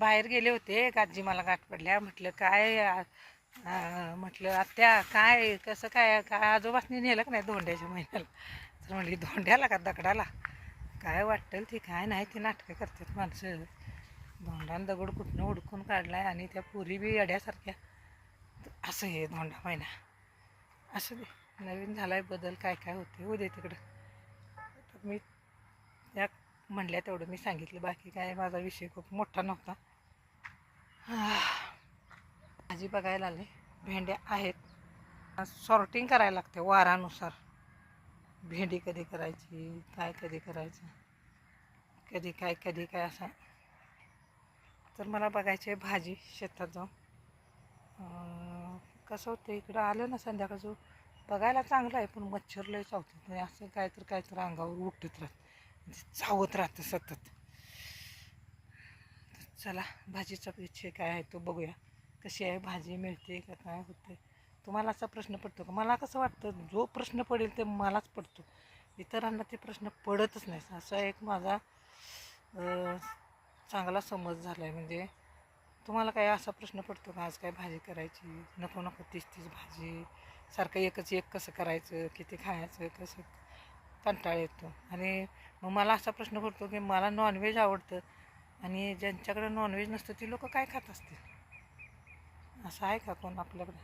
बाहेर गेले होते. आजी मला गाठ पडल्या. म्हटलं काय म्हटलं आत्या काय कसं काय काय आजोबासनी नेलं का नाही धोंड्याच्या महिन्याला. तर म्हणली धोंड्याला का दगडाला काय वाटेल ती काय नाही ती नाटकं करतात माणसं. धोंडान दगड कुठनं हुडकून काढलाय आणि त्या पुरी बी अड्यासारख्या. असं हे धोंडा महिना असं दे नवीन झालाय बदल काय काय होते उद्या तिकडं. तर मी त्या म्हणल्या तेवढं मी सांगितलं बाकी काय माझा विषय खूप मोठा नव्हता. भाजी बघायला आले भेंड्या आहेत सॉर्टिंग करायला लागते वारानुसार. भेंडी कधी करायची काय कधी करायचं कधी काय असं. तर मला बघायची भाजी शेतात जाऊन कसं होतं इकडं आलं ना संध्याकाळचं बघायला चांगलं आहे पण मच्छर लय चावतात म्हणजे असं काय तर अंगावर उठत राहत चावत राहतं सतत. चला भाजीचा विषय काय आहे तो बघूया कशी आहे भाजी मिळते का काय होते. तुम्हाला असा प्रश्न पडतो का. मला कसं वाटतं जो प्रश्न पडेल ते मलाच पडतो इतरांना ते प्रश्न पडतच नाही. असा एक माझा चांगला समज झाला आहे. म्हणजे तुम्हाला काय असा प्रश्न पडतो का आज काय भाजी करायची नको तीच भाजी सारखं एकच एक कसं करायचं किती खायचं कसं कंटाळा येतो. आणि मग मला असा प्रश्न पडतो की मला नॉनव्हेज आवडतं आणि ज्यांच्याकडे नॉनव्हेज नसतं ती लोक काय खात असतील. असं आहे का कोण आपल्याकडं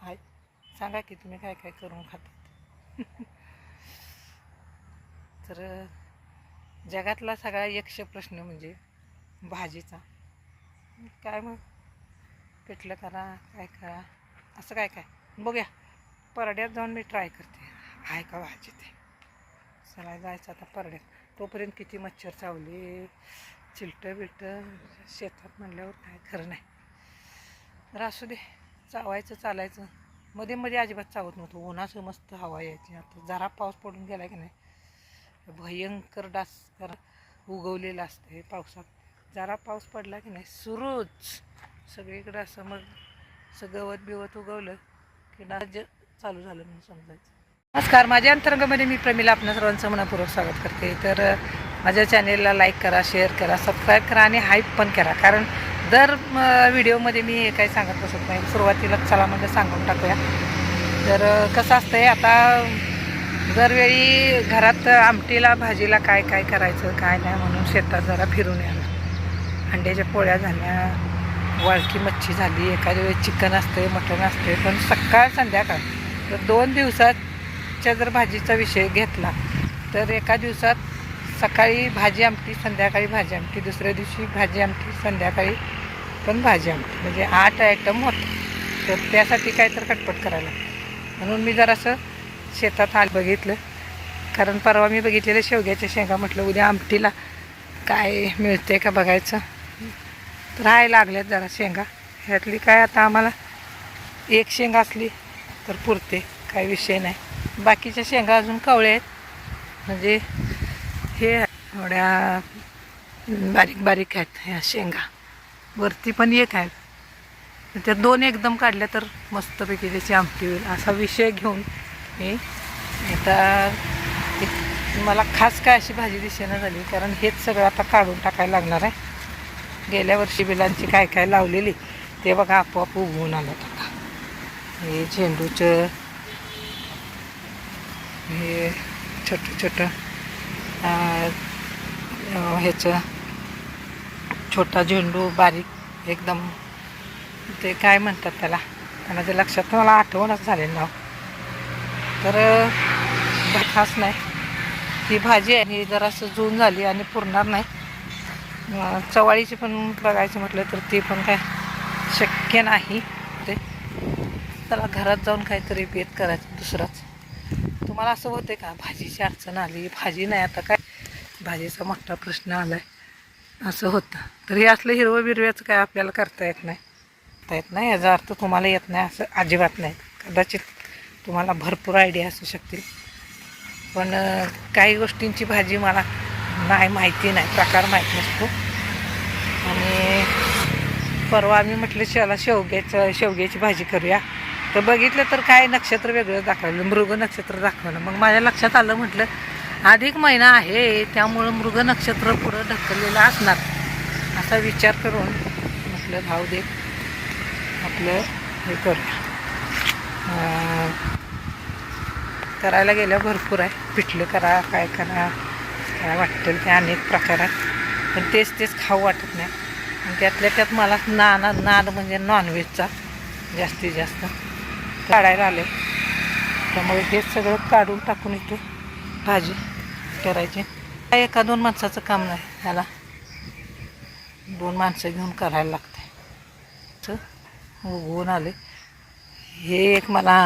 आहे सांगा की तुम्ही काय काय करून खातात. तर जगातला सगळा एकशे प्रश्न म्हणजे भाजीचा काय मग पिठलं करा काय करा असं काय बघूया. परड्यात जाऊन मी ट्राय करते आहे का भाजी ते. चला जायचं आता परड्यात तोपर्यंत किती मच्छर चावले चिलटं बिलटं शेतात म्हणल्यावर काय खरं नाही. तर असू दे चावायचं चालायचं मध्ये अजिबात चावत नव्हतं. उन्हाचं मस्त हवा यायची. आता जरा पाऊस पडून गेला की नाही भयंकर डास जरा उगवलेलं असते पावसात. जरा पाऊस पडला की नाही सुरूच सगळीकडं असं मग गवत बिवत उगवलं की डास चालू झालं म्हणून समजायचं. नमस्कार माझ्या अंतरंगामध्ये मी प्रमिला आपल्या सर्वांचं मनापूर्वक स्वागत करते. तर माझ्या चॅनेलला लाईक करा शेअर करा सबस्क्राईब करा आणि हाईप पण करा. कारण दर व्हिडिओमध्ये मी हे काही सांगत बसत नाही. सुरुवातीला चला म्हणजे सांगून टाकूया. तर कसं असतंय आता दरवेळी घरात आमटीला भाजीला काय काय करायचं काय नाही म्हणून शेतात जरा फिरून यायला. अंड्याच्या पोळ्या झाल्या वाळकी मच्छी झाली एखाद्या वेळेस चिकन असते मटण असते. पण सकाळ संध्याकाळ तर 2 दिवसाच्या जर भाजीचा विषय घेतला तर एका दिवसात सकाळी भाजी आमटी संध्याकाळी भाजी आमटी दुसऱ्या दिवशी भाजी आमटी संध्याकाळी पण भाजी आमटी म्हणजे 8 आयटम होतं. तर त्यासाठी काय तर खटपट करायला म्हणून मी जरासं शेतात बघितलं. कारण परवा मी बघितलेलं शेवग्याच्या शेंगा म्हटलं उद्या आमटीला काय मिळते का बघायचं. तर आहे लागल्यात जरा शेंगा ह्यातली काय आता आम्हाला एक शेंगा असली तर पुरते काही विषय नाही. बाकीच्या शेंगा अजून कवळे आहेत म्हणजे हे एवढ्या बारीक आहेत ह्या शेंगा. वरती पण एक आहे त्या 2 एकदम काढल्या तर मस्तपैकी त्याची आमटी होईल असा विषय घेऊन मी आता मला खास काय अशी भाजी दिसेना झाली. कारण हेच सगळं आता काढून टाकायला लागणार आहे. गेल्या वर्षी बिलांची काय लावलेली ते बघा आपोआप उगवून आलं. आता हे झेंडूचं हे छोटं ह्याचं छोटा झेंडू बारीक एकदम ते काय म्हणतात त्याला माझ्या लक्षात मला आठवणच झाले नाव. तर खास नाही ही भाजी आहे ही जरासं जून झाली आणि पुरणार नाही. चवाळीची पण बघायचं म्हटलं तर ती पण काय शक्य नाही. ते त्याला घरात जाऊन काहीतरी बेत करायचं दुसराच. तुम्हाला असं होते का भाजीची अडचण आली भाजी नाही आता काय भाजीचा मोठा प्रश्न आला आहे असं होतं. तर हे असलं हिरवं बिरव्याचं काय आपल्याला करता येत नाही याचा अर्थ तुम्हाला येत नाही असं अजिबात नाही. कदाचित तुम्हाला भरपूर आयडिया असू शकतील पण काही गोष्टींची भाजी मला नाही माहिती नाही प्रकार माहीत नसतो. आणि परवा आम्ही म्हटलं शेवग्याची भाजी करूया तर बघितलं तर काय नक्षत्र वेगळं दाखवलं मृग नक्षत्र दाखवलं. मग माझ्या लक्षात आलं म्हटलं अधिक महिना आहे त्यामुळं मृग नक्षत्र पुढं ढकललेलं असणार असा विचार करून म्हटलं भाव दे आपलं हे करूया. करायला गेल्या भरपूर आहे. पिठलं करा, काय करा, काय वाटेल ते अनेक प्रकारात, पण तेच खाऊ वाटत नाही. आणि त्यातल्या त्यात मला नाद म्हणजे नॉनव्हेजचा जास्तीत जास्त काढायला आले. त्यामुळे हे सगळं काढून टाकून इथे भाजी करायची. काय 1-2 माणसाचं काम नाही, ह्याला 2 माणसं घेऊन करायला लागते. उगवून आले हे एक मला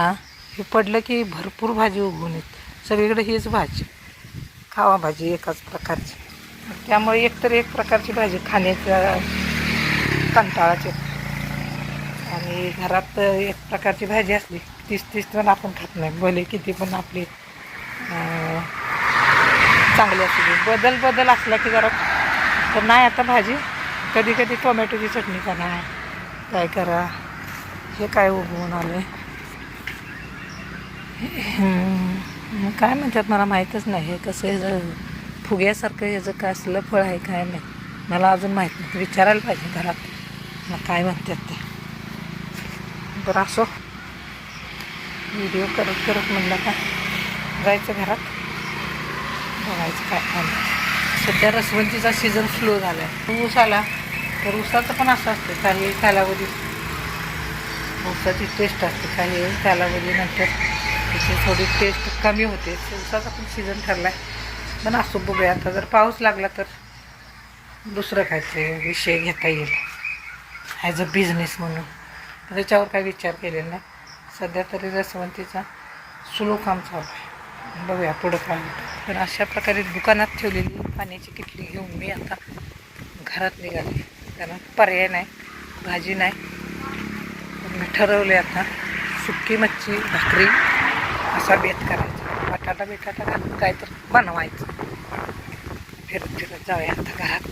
हे पडलं की भरपूर भाजी उगवून येते. सगळीकडे हीच भाजी, खावा भाजी एकाच प्रकारची. त्यामुळे एकतर एक प्रकारची भाजी खाण्याचा कंटाळाच येतो. आणि घरात एक प्रकारची भाजी असली 30 पण आपण खात नाही, भले किती पण आपली चांगली असली. बदल असला की जरा तर नाही. आता भाजी कधी टोमॅटोची चटणी करा, काय करा. हे काय उगवून आले मग काय म्हणतात मला माहीतच नाही. हे कसं ह्याचं फुग्यासारखं ह्याचं काय असलं फळ आहे काय नाही मला अजून माहीत नाही. विचारायला पाहिजे घरात मग काय म्हणतात ते. बरं असो, व्हिडिओ करत म्हणलं का जायचं घरात बघायचं काय खायला. सध्या रसवंतीचा सीझन स्लो झाला आहे. ऊस आला तर ऊसाचं पण असं असतं, काही कालावधी ऊसाची टेस्ट असते, काही कालावधीनंतर त्याची थोडी टेस्ट कमी होते. ऊसाचा पण सीझन ठरला आहे. पण असो, बघूया आता. जर पाऊस लागला तर दुसरं काहीतरी विषय घेता येईल ॲज अ बिझनेस म्हणून. त्याच्यावर काही विचार केलेला नाही सध्या तरी. रसवंतीचा स्लो काम चालू आहे, बघूया पुढं काय होतं. पण अशा प्रकारे दुकानात ठेवलेली पाण्याची किटली घेऊन मी आता घरात निघाले, कारण पर्याय नाही, भाजी नाही. मी ठरवले आता सुक्की मच्छी भाकरी असा बेत करायचा, बटाटा घालून काय तर बनवायचं. फिरत जाऊया आता घरात.